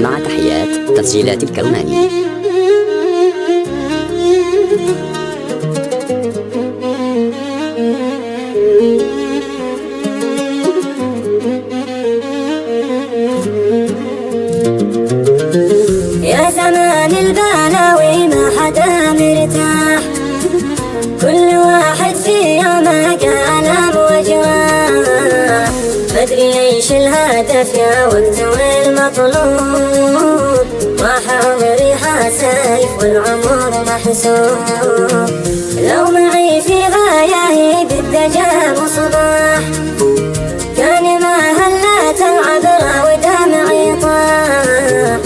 مع تحيات تسجيلات الكوناني. يا زمان البلاوي ما حدا مرتاح، كل واحد في يومه كلام وجراح، مدري ايش الهدف يا وقت والمطلوب، راح عمري حسايف والعمر محسوب، لو معي في غاية بالدجى وصباح، كان ما هلت العبرة ودمعي طاح،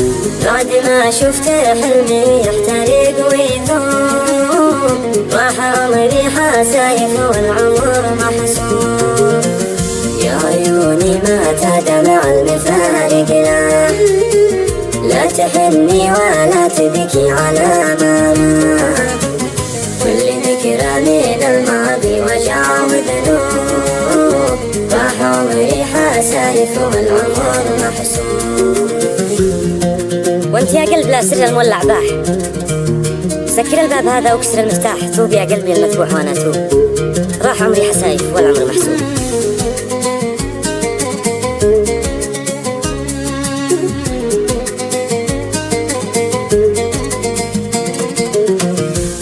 بعد ما شفت حلمي يحترق ويذوب، راح عمري حسايف والعمر محسوب، يا عيوني مات دمع المفارق لا تحني ولا تبكي على ما مات، كل ذكرى من الماضي وجع وذنوب، راح عمري حسايف والعمر محسوب. وانت يا قلب لا سر المولع باح، سكر الباب هذا واكسر المفتاح، توب يا قلبي المذبوح وانا اتوب، راح عمري حسايف والعمر محسوب.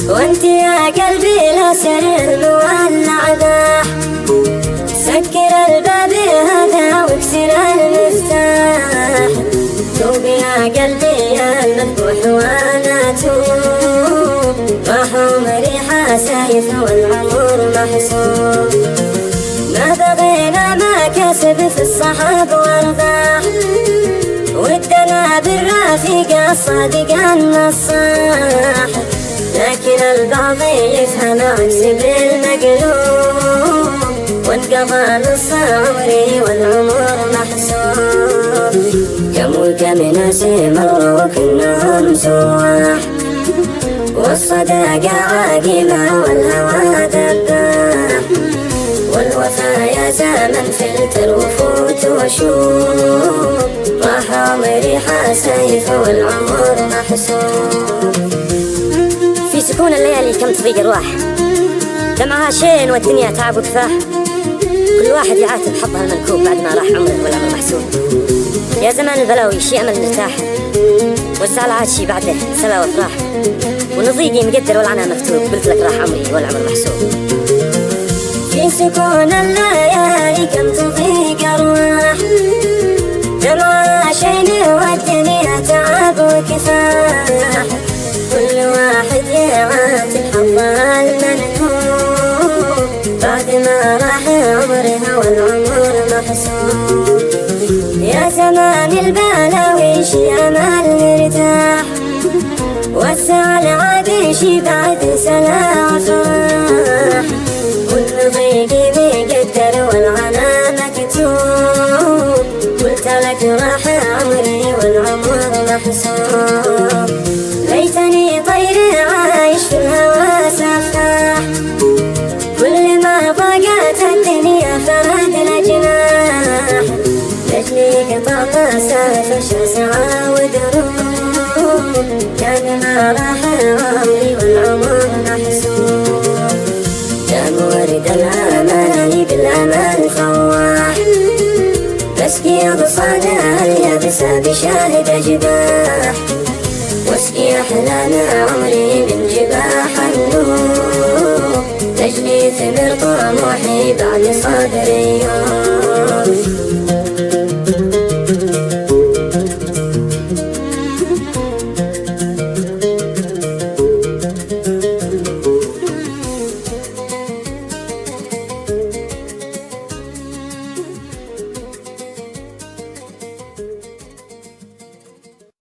وانت يا قلبي لا سر المولع باح، سكر الباب هذا واكسر المفتاح، توب يا قلبي يا المذبوح وانا اتوب، راح عمري حسايف والعمر محسوب، ما بغينا ما كسب في الصحاب وارباح، ودنا بالرافق الصادق النصاح، لكن البعض يفهم عكس بالمقلوب، وانقضى نص عمري والعمر محسوب، كم وكم ناس مروا وكلهم سواح، والصداقة عاقمة والهوى دباح، والوفا يا زمن فلتر وفوت وشوب، راح عمري حسايف والعمر محسوب. في سكون الليالي كم تضيق ارواح، دمعها شين والدنيا تعب وكفاح، كل واحد يعاتب حظها المنكوب بعد ما راح عمره والعمر محسوب، يا زمان البلاوي شي امل نرتاح، والزعل عاد شي بعده سلا وافراح، ونضيقي مقدر والعنى مكتوب، قلت لك راح عمري والعمر محسوب. في سكون الليالي كم تضيق ارواح، دمعها شين والدنيا تعب وكفاح، كل واحد يعاتب حظها المنكوب، بعد ما راح عمرها والعمر محسوب، يا زمان البلاوي شي امل نرتاح، والزعل عاد شي بعد سلا وفراح، كل ضيقي بيقدر والعنى مكتوب، قلت لك راح عمري والعمر محسوب، ليتني طير عايش في الهوى سفاح، كل ما ضاقت الدنيا فرد الجناح، لجلي قطعت سافش سعى ودروب، كان ما راح عمري والعمر محسوب، كان ورد الاماني بالامال فواح، بسقي بصدى اليابسة بشاهد جباح، واسقي احلام عمري من جباح النور، تجني ثمر طموحي بعد صدري يوم.